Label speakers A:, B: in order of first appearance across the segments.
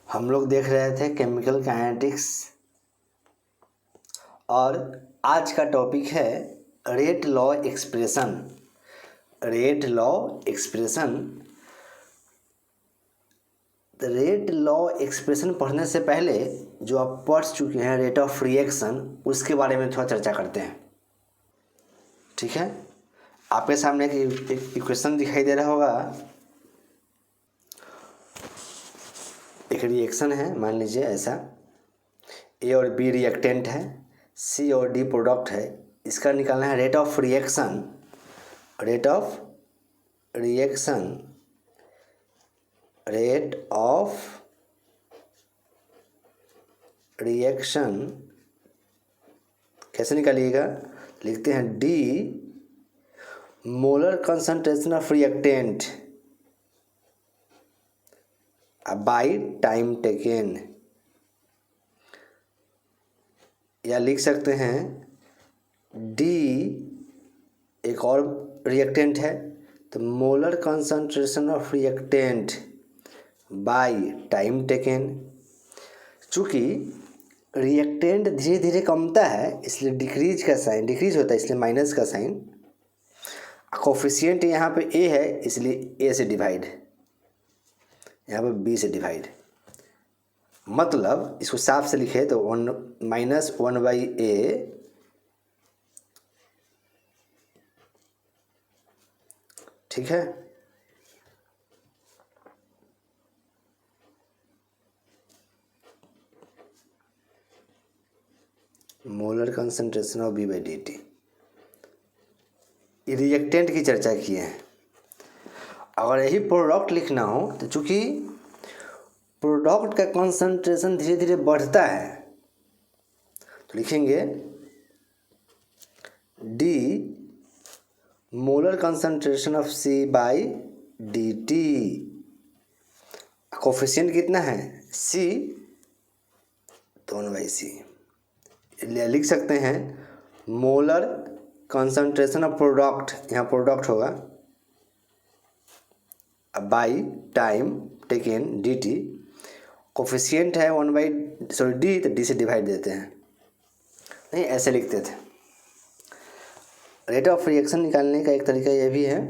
A: हम लोग देख रहे थे केमिकल काइनेटिक्स और आज का टॉपिक है rate law expression. Rate law expression rate law expression पढ़ने से पहले जो आप पढ़ चुके हैं रेट ऑफ रिएक्शन, उसके बारे में थोड़ा चर्चा करते हैं। ठीक है, आपके सामने एक इक्वेशन दिखाई दे रहा होगा। एक रिएक्शन है, मान लीजिए ऐसा, ए और बी रिएक्टेंट है, सी और डी प्रोडक्ट है। इसका निकालना है rate of reaction. Rate of reaction rate of reaction कैसे निकालिएगा? लिखते हैं D molar concentration of reactant by time taken, या लिख सकते हैं डी एक और रिएक्टेंट है तो molar concentration of reactant by time taken. चूँकि रिएक्टेंट धीरे धीरे कमता है इसलिए डिक्रीज होता है, इसलिए माइनस का साइन। कोफिशिएंट यहाँ पे ए है इसलिए ए से डिवाइड, यहाँ पे बी से डिवाइड। मतलब इसको साफ से लिखे तो -1/a ठीक है। Molar concentration of B/dt। Reactant की चर्चा किए हैं। अगर यही प्रोडक्ट लिखना हो तो चूंकि प्रोडक्ट का कंसंट्रेशन धीरे धीरे बढ़ता है तो लिखेंगे D molar concentration of C/dt। Coefficient कितना है? C, तो 1/c। लिख सकते हैं मोलर कंसंट्रेशन ऑफ प्रोडक्ट, यहाँ प्रोडक्ट होगा, by time taken dt। Coefficient है डी, तो डी से डिवाइड देते हैं, नहीं ऐसे लिखते थे। रेट ऑफ रिएक्शन निकालने का एक तरीका यह भी है।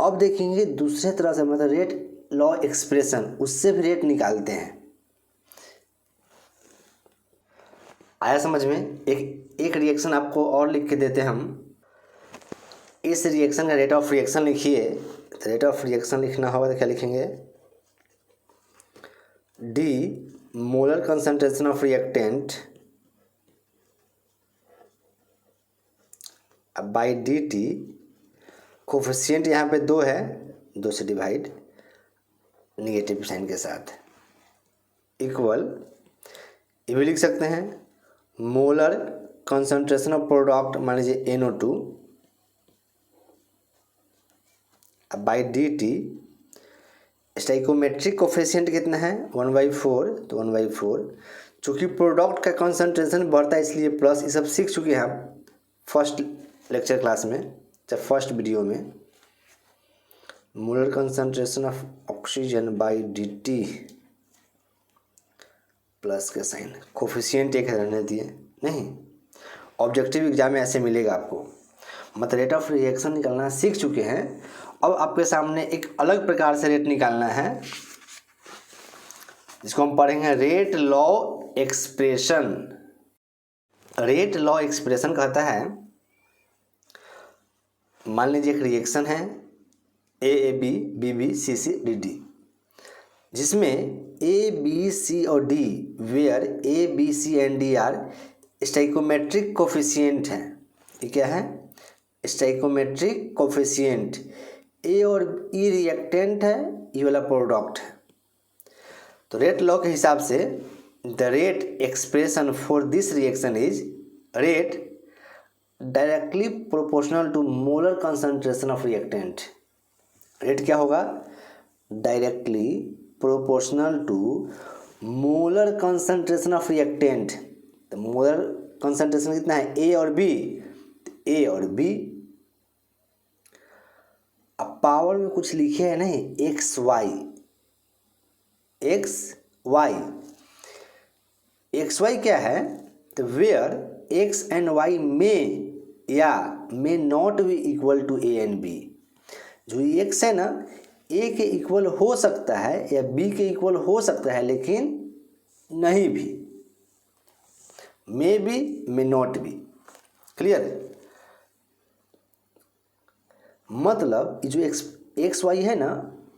A: अब देखेंगे दूसरे तरह से, मतलब रेट लॉ एक्सप्रेशन, उससे भी रेट निकालते हैं। आया समझ में? एक रिएक्शन आपको और लिख के देते हैं हम। इस रिएक्शन का रेट ऑफ रिएक्शन लिखिए। तो रेट ऑफ रिएक्शन लिखना होगा तो क्या लिखेंगे? D molar concentration of reactant by dt। Coefficient यहाँ पे 2 है, 2 से डिवाइड निगेटिव साइन के साथ, इक्वल, ये भी लिख सकते हैं मोलर कंसंट्रेशन ऑफ प्रोडक्ट, मान लीजिए NO2 by dt। Stoichiometric coefficient कितना है? 1/4, तो 1/4। चूँकि प्रोडक्ट का कंसंट्रेशन बढ़ता है इसलिए प्लस। ये सब सीख चुके हैं आप फर्स्ट लेक्चर क्लास में, चाहे फर्स्ट वीडियो में। Molar concentration of oxygen by dt plus का साइन। कोफिशिएंट एक रहने दिए, नहीं ऑब्जेक्टिव एग्जाम में ऐसे मिलेगा आपको। मतलब रेट ऑफ रिएक्शन निकालना सीख चुके हैं। अब आपके सामने एक अलग प्रकार से रेट निकालना है, जिसको हम पढ़ेंगे rate law expression. Rate law expression कहता है, मान लीजिए एक रिएक्शन है AAB BB CC DD, जिसमें A B C और D, where A B C and D are stoichiometric coefficient हैं। ये क्या है? Stoichiometric coefficient. ए और ई रिएक्टेंट है, ये वाला प्रोडक्ट है। तो रेट लॉ के हिसाब से the rate expression for this reaction is rate directly proportional to molar concentration of reactant. Rate क्या होगा? Directly proportional to molar concentration of reactant. तो मोलर कंसंट्रेशन कितना है? ए और बी, ए और बी। अब पावर में कुछ लिखे है नहीं, XY, X Y. X Y क्या है, तो वेयर एक्स एंड वाई या may not be equal to A and B. जो एक्स है ना, ए के इक्वल हो सकता है या बी के इक्वल हो सकता है, लेकिन नहीं भी, may be may not B. Clear. मतलब जो एक्स वाई है ना,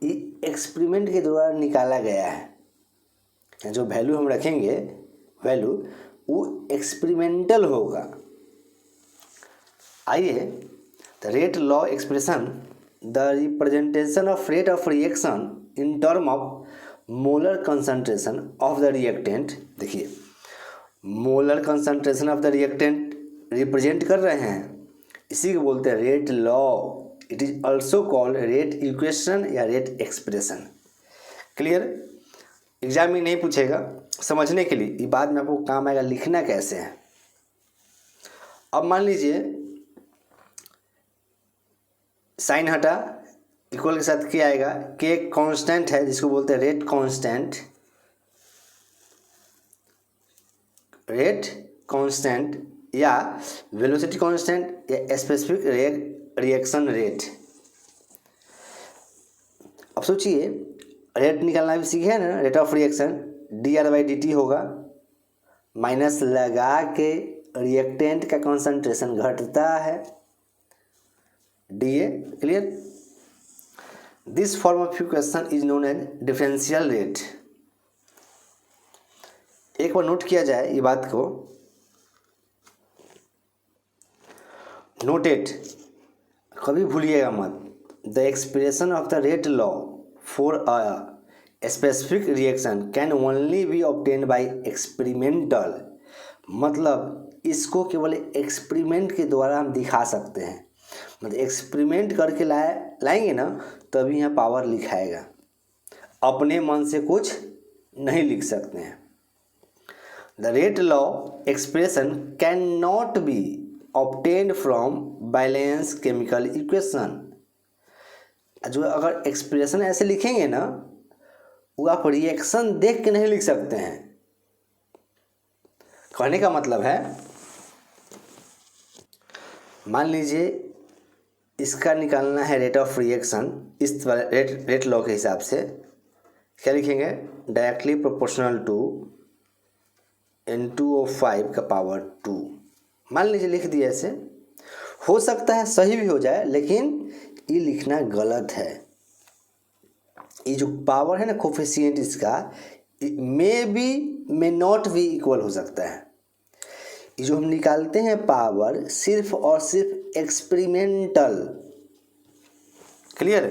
A: ये एक्सपेरिमेंट के द्वारा निकाला गया है। जो वैल्यू हम रखेंगे, वैल्यू वो एक्सपेरिमेंटल होगा। आइए, the rate law expression the representation of rate of reaction in term of molar concentration of the reactant. देखिए, molar concentration of the reactant represent कर रहे हैं, इसी को बोलते हैं rate law. It is also called rate equation या rate expression. Clear. Exam में नहीं पूछेगा, समझने के लिए ये बाद में आपको काम आएगा, लिखना कैसे है। अब मान लीजिए साइन हटा, इक्वल के साथ क्या आएगा, के कांस्टेंट है जिसको बोलते हैं रेट कांस्टेंट। रेट कांस्टेंट या वेलोसिटी कांस्टेंट या स्पेसिफिक रिएक्शन रेट। अब सोचिए, रेट निकालना भी सीखे है ना, रेट ऑफ रिएक्शन dR/dt होगा, माइनस लगा के रिएक्टेंट का कॉन्सेंट्रेशन घटता है, dA। Clear. This form of equation is known as differential rate. एक बार नोट किया जाए ये बात को, नोटेड, कभी भूलिएगा मत। The expression of the rate law for a specific reaction can only B obtained by experimental. मतलब इसको केवल एक्सपेरिमेंट के द्वारा हम दिखा सकते हैं। मतलब एक्सपेरिमेंट करके लाएंगे ना, तभी यहाँ पावर लिखाएगा, अपने मन से कुछ नहीं लिख सकते हैं। The rate law expression can not be obtained from balance chemical equation. जो अगर एक्सप्रेशन ऐसे लिखेंगे ना, वो आप रिएक्शन देख के नहीं लिख सकते हैं। कहने का मतलब है, मान लीजिए इसका निकालना है रेट ऑफ रिएक्शन, इस रेट लॉ के हिसाब से क्या लिखेंगे, डायरेक्टली प्रोपोर्शनल टू N2O5 का पावर 2। मान लीजिए लिख दिया ऐसे, हो सकता है सही भी हो जाए, लेकिन ये लिखना गलत है। ये जो पावर है ना, कोफिशिएंट इसका मे बी मे नॉट भी इक्वल हो सकता है। ये जो हम निकालते हैं पावर, सिर्फ और सिर्फ एक्सपेरिमेंटल। क्लियर।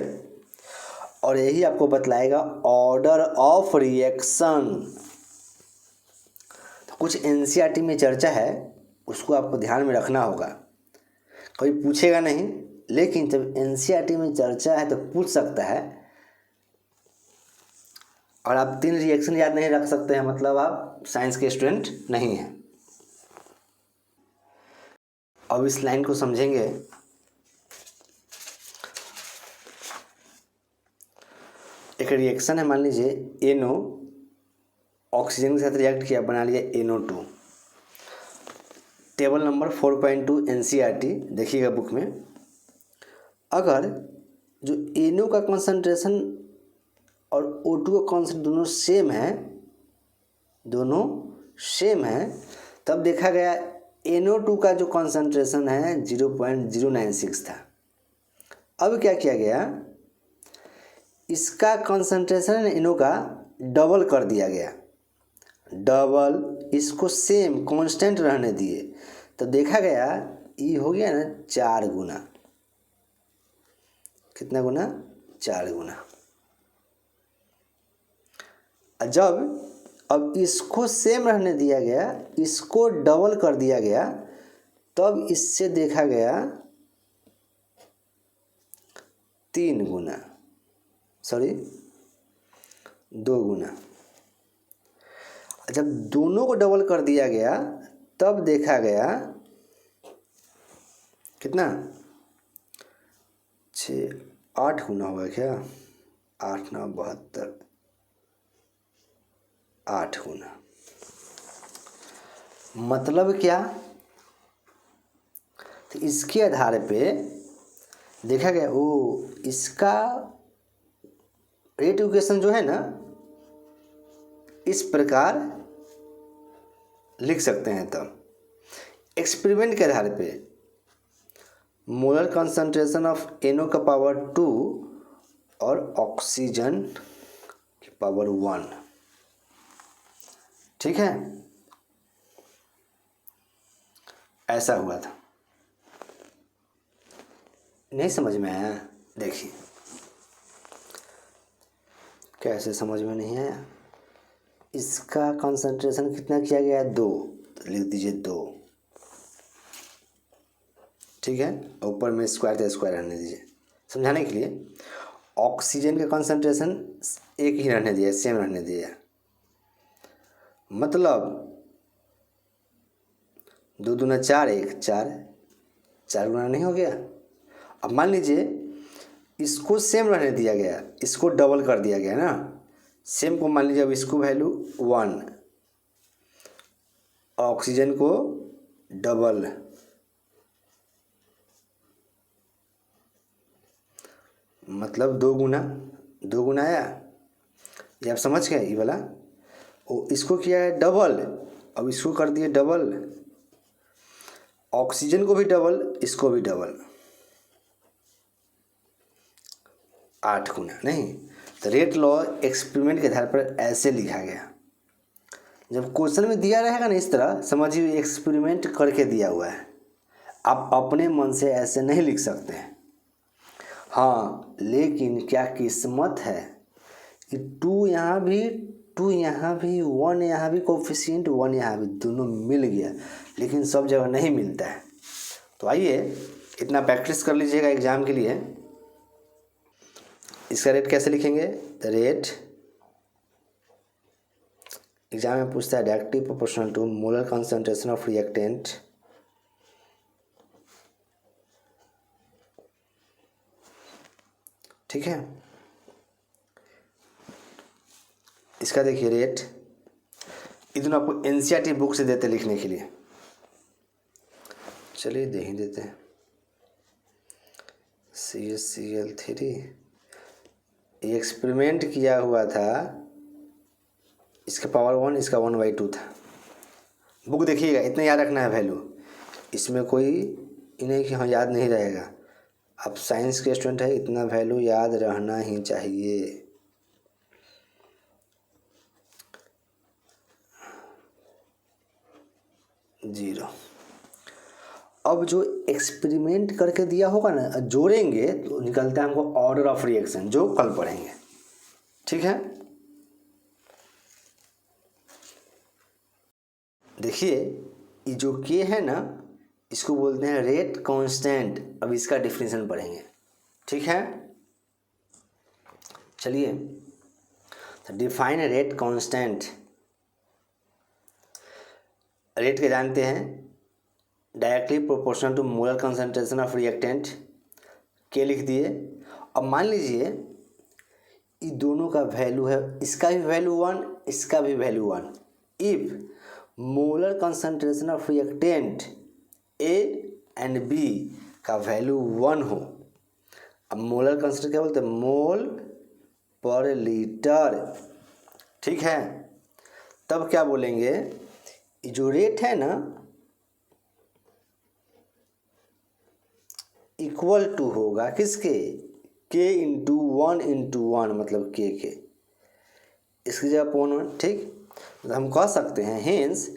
A: और यही आपको बतलाएगा ऑर्डर ऑफ रिएक्शन। तो कुछ एनसीईआरटी में चर्चा है, उसको आपको ध्यान में रखना होगा। कोई पूछेगा नहीं, लेकिन जब एनसीईआरटी में चर्चा है तो पूछ सकता है। और आप 3 रिएक्शन याद नहीं रख सकते हैं, मतलब आप साइंस के स्टूडेंट नहीं हैं। अब इस लाइन को समझेंगे। एक रिएक्शन है, मान लीजिए NO ऑक्सीजन के साथ रिएक्ट किया, बना लिया NO2। टेबल नंबर 4.2 एनसीईआरटी देखिएगा बुक में। अगर जो NO का कंसंट्रेशन और O2 का कॉन्सेंट्रेशन दोनों सेम है, तब देखा गया NO2 का जो कंसंट्रेशन है 0.096 था। अब क्या किया गया, इसका कंसंट्रेशन NO का डबल कर दिया गया, डबल, इसको सेम कांस्टेंट रहने दिए, तो देखा गया ये हो गया ना 4 गुना। कितना गुना, 4 गुना। जब अब इसको सेम रहने दिया गया, इसको डबल कर दिया गया, तब इससे देखा गया 3 गुना, सॉरी 2 गुना। जब दोनों को डबल कर दिया गया, तब देखा गया कितना, 8 गुना होगा क्या, 8 9 72, 8 गुना। मतलब क्या? तो इसके आधार पे देखा गया इसका रेट इक्वेशन जो है ना इस प्रकार लिख सकते हैं। तब एक्सपेरिमेंट के आधार पे मोलर कंसंट्रेशन ऑफ NO का पावर 2 और ऑक्सीजन की पावर 1, ठीक है, ऐसा हुआ था। नहीं समझ में आया? देखिए कैसे समझ में नहीं आया। इसका कंसंट्रेशन कितना किया गया है? 2, तो लिख दीजिए 2, ठीक है। ऊपर में स्क्वायर तो स्क्वायर रहने दीजिए समझाने के लिए। ऑक्सीजन का कंसंट्रेशन एक ही रहने दिया, सेम रहने दिया, मतलब 2 दूना 4, 1 4, 4 गुना नहीं हो गया। अब मान लीजिए इसको सेम रहने दिया गया, इसको डबल कर दिया गया ना। सेम को मान लीजिए अब इसको वैल्यू 1, ऑक्सीजन को डबल, मतलब 2 गुना, 2 गुना आया। ये आप समझ गए? ये वाला इसको किया है डबल, अब इसको कर दिए डबल, ऑक्सीजन को भी डबल, इसको भी डबल, 8 गुना। नहीं तो रेट लॉ एक्सपेरिमेंट के आधार पर ऐसे लिखा गया। जब क्वेश्चन में दिया रहेगा ना इस तरह समझिए एक्सपेरिमेंट करके दिया हुआ है, आप अपने मन से ऐसे नहीं लिख सकते हैं। हाँ लेकिन क्या किस्मत है कि 2 यहाँ भी, 2 यहाँ भी, 1 यहाँ भी, कोफिशिएंट 1 यहाँ भी, दोनों मिल गया, लेकिन सब जगह नहीं मिलता है। तो आइए इतना प्रैक्टिस कर लीजिएगा एग्जाम के लिए। इसका रेट कैसे लिखेंगे? द रेट एग्जाम में पूछता है directly proportional to molar concentration of reactant ठीक है। इसका देखिए रेट, इधर आपको NCERT बुक से देते लिखने के लिए। चलिए दे ही देते हैं। CaCl3 ये एक्सपेरिमेंट किया हुआ था, इसका पावर 1, इसका 1/2 था। बुक देखिएगा, इतना याद रखना है वैल्यू, इसमें कोई इन्हें कि हाँ याद नहीं रहेगा। आप साइंस के स्टूडेंट है, इतना वैल्यू याद रहना ही चाहिए। जीरो। अब जो एक्सपेरिमेंट करके दिया होगा ना जोड़ेंगे तो निकलता है हमको ऑर्डर ऑफ रिएक्शन, जो कल पढ़ेंगे, ठीक है। देखिए ये जो के है ना इसको बोलते हैं रेट कांस्टेंट। अब इसका डिफिनेशन पढ़ेंगे, ठीक है। चलिए तो डिफाइन रेट कांस्टेंट। रेट के जानते हैं directly proportional to molar concentration of reactant, के लिख दिए। अब मान लीजिए ये दोनों का वैल्यू है, इसका भी वैल्यू 1, इसका भी value 1। If molar concentration of reactant A and B का वैल्यू 1 हो। अब मोलर कंसंट्रेशन क्या बोलते हैं? मोल पर लीटर, ठीक है। तब क्या बोलेंगे? जो रेट है ना इक्वल टू होगा किसके? K × 1 × 1 मतलब के इसकी जगह पॉन 1, ठीक। तो हम कह सकते हैं hence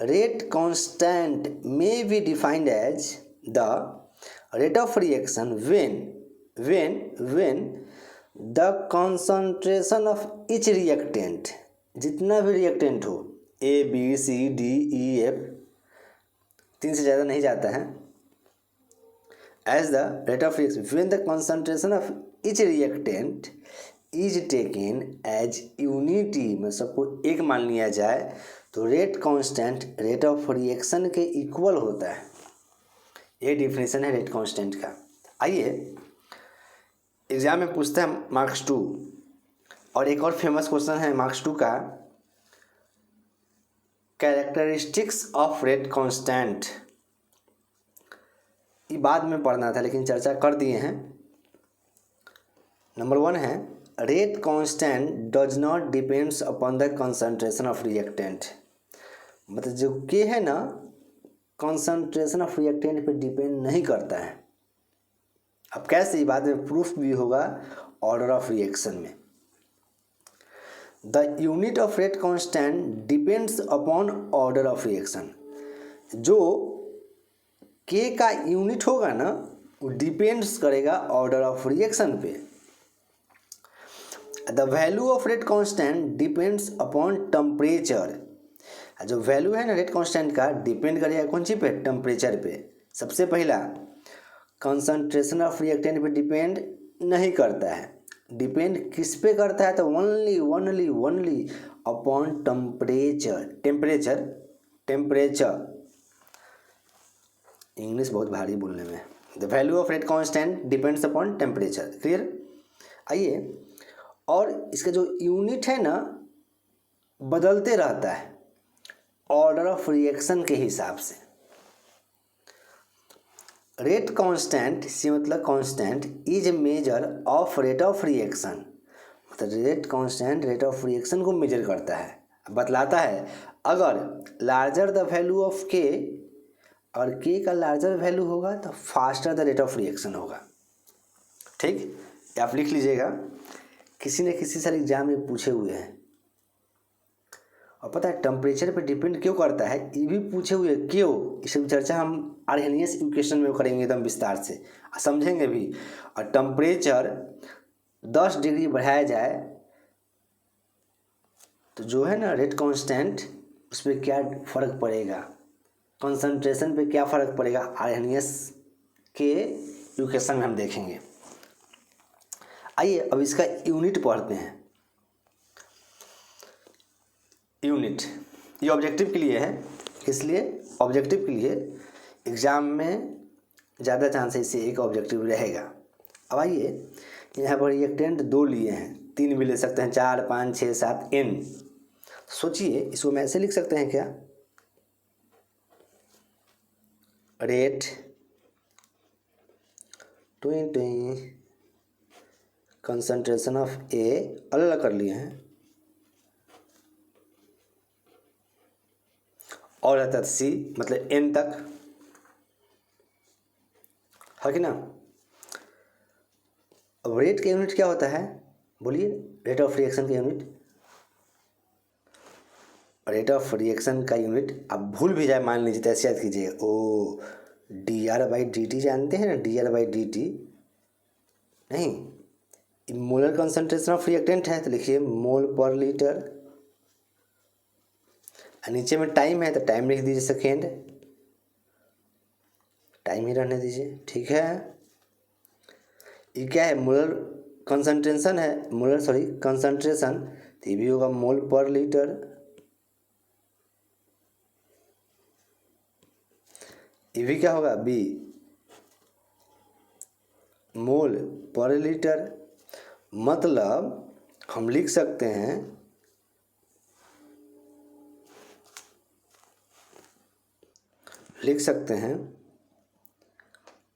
A: rate constant may be defined as the rate of reaction when the concentration of each reactant, जितना भी रिएक्टेंट हो A B C D E F, 3 से ज़्यादा नहीं जाता है, as the rate of reaction when the concentration of each reactant is taken as unity, में सबको एक मान लिया जाए तो rate constant rate of reaction के इक्वल होता है। ये डिफिनेशन है रेट कांस्टेंट का। आइए एग्जाम में पूछता है मार्क्स 2, और एक और फेमस क्वेश्चन है मार्क्स 2 का, कैरेक्टरिस्टिक्स ऑफ रेट कांस्टेंट, ये बाद में पढ़ना था लेकिन चर्चा कर दिए हैं। नंबर 1 है rate constant does not depends upon the concentration of reactant. मतलब जो के है ना, कंसंट्रेशन ऑफ रिएक्टेंट पे डिपेंड नहीं करता है। अब कैसे, बाद में प्रूफ भी होगा ऑर्डर ऑफ रिएक्शन में। The unit of rate constant depends upon order of reaction. जो के का यूनिट होगा ना, वो डिपेंड्स करेगा ऑर्डर ऑफ रिएक्शन पे। The value of rate constant depends upon temperature. जो वैल्यू है ना रेट कांस्टेंट का, डिपेंड करेगा कौन सी पे, टेम्परेचर पे। सबसे पहला कंसंट्रेशन ऑफ रिएक्टेंट पे डिपेंड नहीं करता है। डिपेंड किस पे करता है, तो ओनली अपॉन टेम्परेचर। इंग्लिश बहुत भारी बोलने में। The value of rate constant depends upon temperature. Clear. आइए, और इसका जो यूनिट है ना बदलते रहता है ऑर्डर ऑफ रिएक्शन के हिसाब से। रेट कांस्टेंट से मतलब constant is a measure of rate of reaction. मतलब rate constant rate of reaction को मेजर करता है, बतलाता है। अगर लार्जर द वैल्यू ऑफ के, और के का लार्जर वैल्यू होगा तो faster the rate of reaction होगा। ठीक, आप लिख लीजिएगा, किसी न किसी सारे एग्जाम में पूछे हुए हैं। और पता है टेम्परेचर पे डिपेंड क्यों करता है, ये भी पूछे हुए हैं क्यों। इस चर्चा हम आर्हेनियस इक्वेशन में करेंगे एकदम विस्तार से, समझेंगे भी। और टेम्परेचर 10 डिग्री बढ़ाया जाए तो जो है ना रेट कांस्टेंट, उस पर क्या फ़र्क पड़ेगा, कंसंट्रेशन पे क्या फ़र्क पड़ेगा, आर्हेनियस के इक्वेशन में हम देखेंगे। आइए अब इसका यूनिट पढ़ते हैं। यूनिट ये ऑब्जेक्टिव के लिए है, इसलिए ऑब्जेक्टिव के लिए एग्ज़ाम में ज़्यादा चांसेस से एक ऑब्जेक्टिव रहेगा। अब आइए, यहाँ पर रिएक्टेंट 2 लिए हैं, 3 भी ले सकते हैं, 4 5 6 7 n। सोचिए, इसको मैं ऐसे लिख सकते हैं क्या, रेट 20 कंसंट्रेशन ऑफ ए अलग अलग कर लिए हैं, और रहता है सी, मतलब n तक, है कि ना। अब रेट का यूनिट क्या होता है, बोलिए, रेट ऑफ रिएक्शन का यूनिट। रेट ऑफ रिएक्शन का यूनिट आप भूल भी जाए, मान लीजिए, तो ऐसे याद कीजिए, ओ dr/dt जानते हैं ना, dr/dt नहीं, मोलर कंसंट्रेशन ऑफ रिएक्टेंट है तो लिखिए मोल पर लीटर। नीचे में टाइम है तो टाइम लिख दीजिए, सेकेंड, टाइम ही रहने दीजिए। ठीक है, ये क्या है, मोलर कंसंट्रेशन है, कंसंट्रेशन, तो ये भी होगा मोल पर लीटर। ये भी क्या होगा, बी, मोल पर लीटर। मतलब हम लिख सकते हैं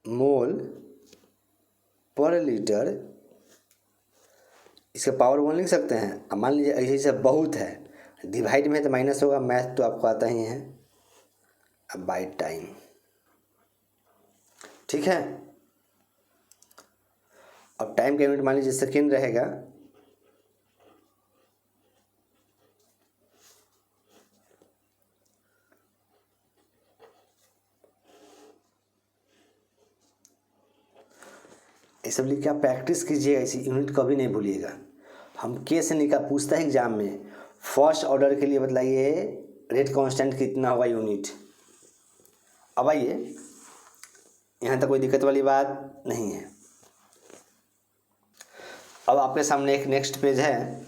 A: मोल पर लीटर, इसका पावर 1 लिख सकते हैं। अब मान लीजिए ऐसे बहुत है, डिवाइड में तो माइनस होगा, मैथ तो आपको आता ही है। अब बाय टाइम, ठीक है। अब टाइम का यूनिट मान लीजिए सेकेंड रहेगा, ये सब लिख के आप प्रैक्टिस कीजिएगा, इसी यूनिट कभी नहीं भूलिएगा। हम के से निकाल पूछता है एग्जाम में, फर्स्ट ऑर्डर के लिए बतलाइए रेट कांस्टेंट कितना होगा यूनिट। अब आइए, यहाँ तक कोई दिक्कत वाली बात नहीं है। अब आपके सामने एक नेक्स्ट पेज है।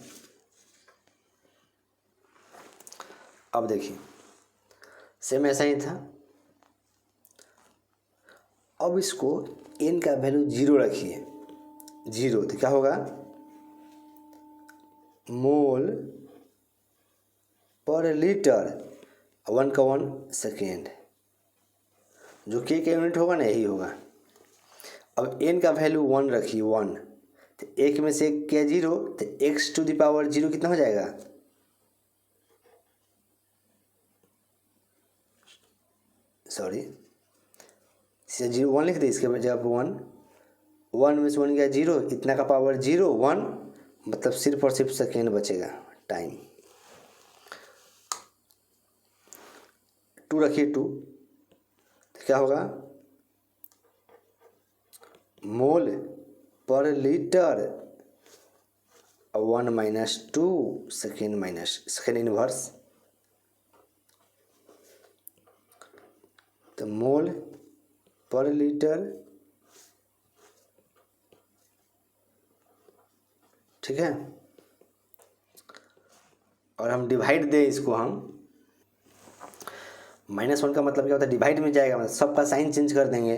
A: अब देखिए, सेम ऐसा ही था। अब इसको n का वैल्यू 0 रखिए, 0, तो क्या होगा, मोल पर लीटर 1 का 1 सेकेंड, जो के का यूनिट होगा ना यही होगा। अब n का वैल्यू 1 रखिए 1, तो एक में से क्या 0, तो x⁻0 कितना हो जाएगा, सॉरी 0 1 लिख दे, इसके जगह पर 1, 1 में से 1 गया 0, इतना का पावर 0 1, मतलब सिर्फ और सिर्फ सेकेंड बचेगा, टाइम। 2 रखिए 2, तो क्या होगा, मोल पर litre, 1 minus 2 second minus second inverse, तो मोल पर लीटर, ठीक है। और हम डिवाइड दें इसको, हम -1 का मतलब क्या होता है, डिवाइड में जाएगा, मतलब सबका साइन चेंज कर देंगे,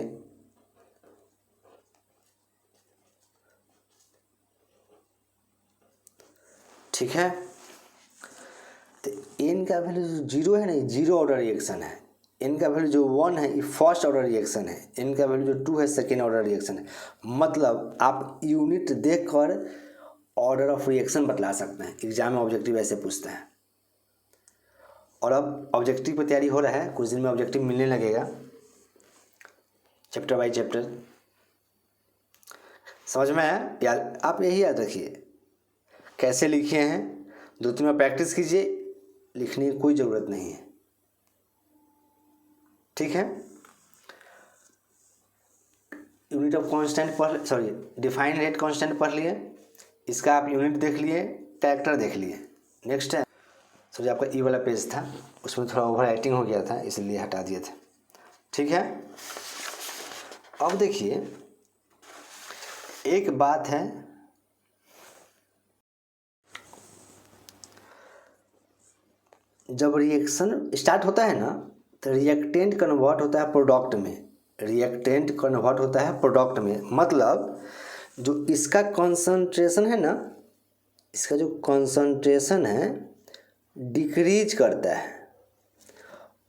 A: ठीक है। तो n का वैल्यू जो 0 है ना, ये 0 ऑर्डर रिएक्शन है। n का वैल्यू जो 1 है ये फर्स्ट ऑर्डर रिएक्शन है। n का वैल्यू जो 2 है सेकेंड ऑर्डर रिएक्शन है। मतलब आप यूनिट देखकर ऑर्डर ऑफ रिएक्शन बतला सकते हैं। एग्जाम में ऑब्जेक्टिव ऐसे पूछता है। और अब ऑब्जेक्टिव पर तैयारी हो रहा है, कुछ दिन में ऑब्जेक्टिव मिलने लगेगा चैप्टर बाय चैप्टर। समझ में आया? यार आप यही याद रखिए, कैसे लिखे हैं 2-3 बार प्रैक्टिस कीजिए, लिखने की कोई ज़रूरत नहीं है, ठीक है। यूनिट ऑफ कांस्टेंट पढ़, सॉरी डिफाइन रेट कांस्टेंट पढ़ लिए, इसका आप यूनिट देख लिए, कैरेक्टर देख लिए। नेक्स्ट है, सॉरी आपका ई वाला पेज था, उसमें थोड़ा ओवर राइटिंग हो गया था इसलिए हटा दिए थे, ठीक है। अब देखिए एक बात है, जब रिएक्शन स्टार्ट होता है ना तो रिएक्टेंट कन्वर्ट होता है प्रोडक्ट में, रिएक्टेंट कन्वर्ट होता है प्रोडक्ट में। मतलब जो इसका कंसंट्रेशन है ना, इसका जो कंसंट्रेशन है डिक्रीज करता है,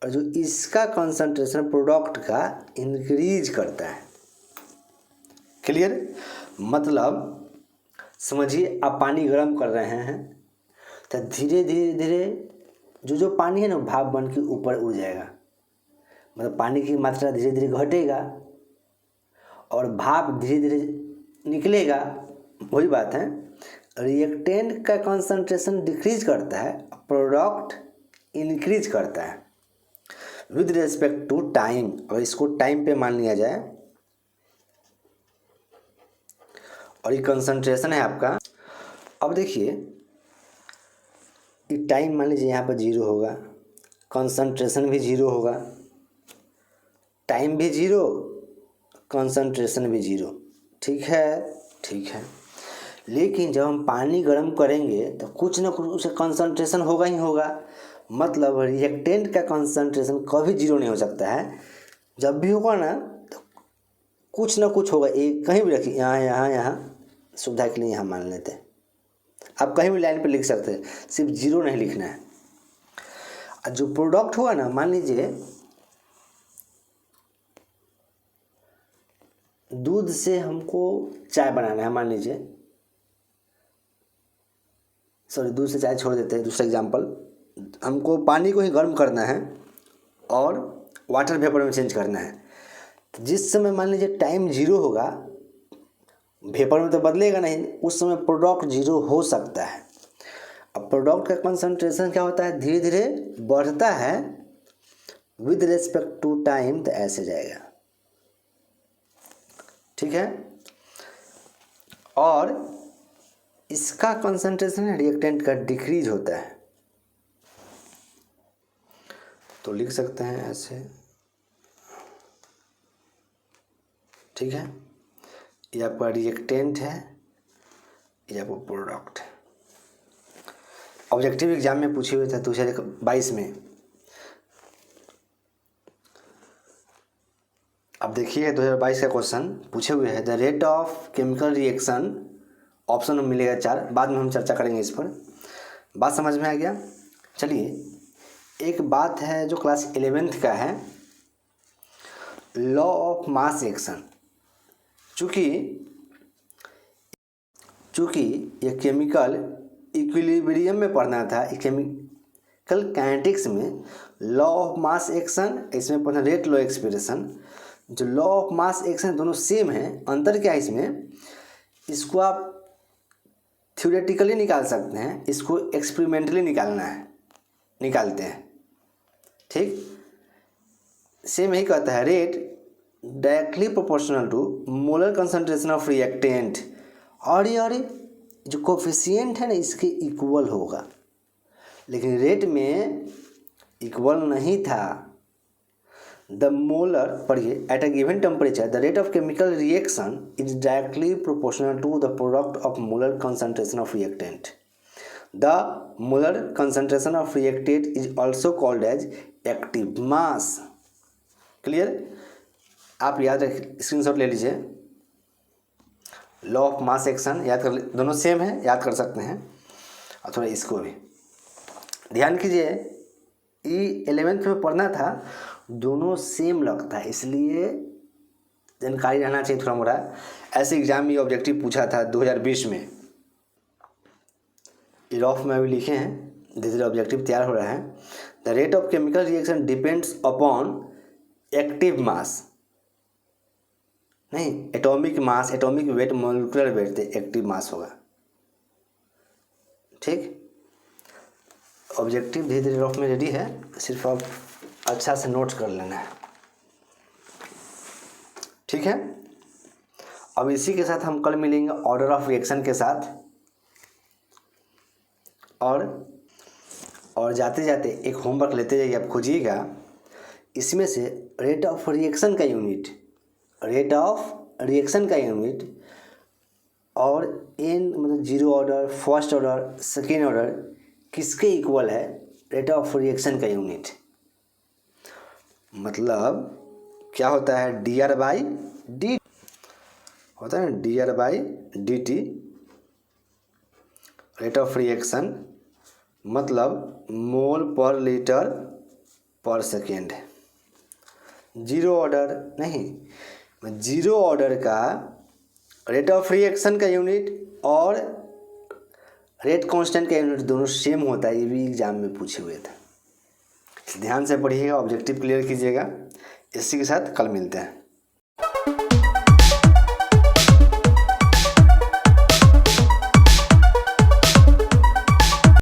A: और जो इसका कंसंट्रेशन प्रोडक्ट का इंक्रीज करता है। क्लियर? मतलब समझिए आप पानी गर्म कर रहे हैं तो धीरे धीरे धीरे जो पानी है ना भाप बन के ऊपर उड़ जाएगा, मतलब पानी की मात्रा धीरे धीरे घटेगा और भाप धीरे धीरे निकलेगा। वही बात है, रिएक्टेंट का कंसंट्रेशन डिक्रीज करता है, प्रोडक्ट इंक्रीज करता है विद रिस्पेक्ट टू टाइम। और इसको टाइम पे मान लिया जाए, और ये कंसंट्रेशन है आपका। अब देखिए ये टाइम मान लीजिए यहाँ पर 0 होगा, कंसंट्रेशन भी 0 होगा, टाइम भी 0, कंसंट्रेशन भी 0, ठीक है, ठीक है। लेकिन जब हम पानी गर्म करेंगे तो कुछ ना कुछ उसका कंसंट्रेशन होगा ही होगा। मतलब रिएक्टेंट का कंसंट्रेशन कभी 0 नहीं हो सकता है। जब भी होगा ना तो कुछ ना कुछ होगा, एक कहीं भी रखिए, यहाँ यहाँ यहाँ, सुविधा के लिए यहाँ मान लेते हैं। आप कहीं भी लाइन पे लिख सकते हैं, सिर्फ 0 नहीं लिखना है। और जो प्रोडक्ट होगा ना, मान लीजिए दूध से हमको चाय बनाना है, मान लीजिए, सॉरी दूध से चाय छोड़ देते हैं, दूसरा एग्जांपल, हमको पानी को ही गर्म करना है और वाटर वेपर में चेंज करना है। तो जिस समय मान लीजिए टाइम 0 होगा, वेपर में तो बदलेगा नहीं, उस समय प्रोडक्ट 0 हो सकता है। अब प्रोडक्ट का कंसंट्रेशन क्या होता है, धीरे धीरे बढ़ता है विद रिस्पेक्ट टू टाइम, तो ऐसे जाएगा, ठीक है। और इसका कंसंट्रेशन है रिएक्टेंट का डिक्रीज होता है, तो लिख सकते हैं ऐसे, ठीक है। ये आपका रिएक्टेंट है, ये आपका प्रोडक्ट है। ऑब्जेक्टिव एग्जाम में पूछे हुए थे 2022 में। अब देखिए 2022 का क्वेश्चन पूछे हुए हैं, the rate of chemical reaction, option में मिलेगा 4, बाद में हम चर्चा करेंगे इस पर। बात समझ में आ गया? चलिए एक बात है जो क्लास 11th का है, लॉ ऑफ मास एक्शन। चूँकि ये केमिकल इक्विलिब्रियम में पढ़ना था, केमिकल काइनेटिक्स में लॉ ऑफ मास एक्शन, इसमें पढ़ना रेट लॉ एक्सप्रेशन। जो लॉ ऑफ मास एक्शन दोनों सेम है, अंतर क्या है इसमें, इसको आप थ्योरेटिकली निकाल सकते हैं, इसको एक्सपेरिमेंटली निकालते हैं। ठीक, सेम यही कहता है, rate directly proportional to molar concentration of reactant, और ये जो कोफिशिएंट है ना इसके इक्वल होगा, लेकिन रेट में इक्वल नहीं था। द मोलर, पढ़िए, at a given temperature the rate of chemical reaction is directly proportional to the product of molar concentration of reactant. The molar concentration of reactant is also called as active mass. Clear, आप याद रख, screenshot ले लीजिए। Law of mass action याद कर, दोनों same है, याद कर सकते हैं। और थोड़ा इसको भी ध्यान कीजिए, 11th में पढ़ना था, दोनों सेम लगता है, इसलिए जानकारी रहना चाहिए थोड़ा मोड़ा। ऐसे एग्जाम में ऑब्जेक्टिव पूछा था 2020 में, रफ में अभी लिखे हैं, धीरे धीरे ऑब्जेक्टिव तैयार हो रहा है। The rate of chemical reaction depends upon active mass, नहीं atomic mass, atomic weight, molecular weight, active mass होगा। ठीक, ऑब्जेक्टिव धीरे धीरे रफ में रेडी है, सिर्फ आप अच्छा से नोट कर लेना है। ठीक है, अब इसी के साथ हम कल मिलेंगे ऑर्डर ऑफ रिएक्शन के साथ। और जाते जाते एक होमवर्क लेते जाइए, आप खोजिएगा इसमें से रेट ऑफ रिएक्शन का यूनिट, और एन मतलब zero order, first order, second order किसके इक्वल है रेट ऑफ रिएक्शन का यूनिट। मतलब क्या होता है, dr बाई डी होता है ना, dr by dt rate of reaction, मतलब मोल पर लीटर पर सेकेंड। जीरो ऑर्डर नहीं, जीरो ऑर्डर का रेट ऑफ रिएक्शन का यूनिट और रेट कांस्टेंट का यूनिट दोनों सेम होता है, ये भी एग्जाम में पूछे हुए थे। ध्यान से पढ़िएगा, ऑब्जेक्टिव क्लियर कीजिएगा। इसी के साथ कल मिलते हैं।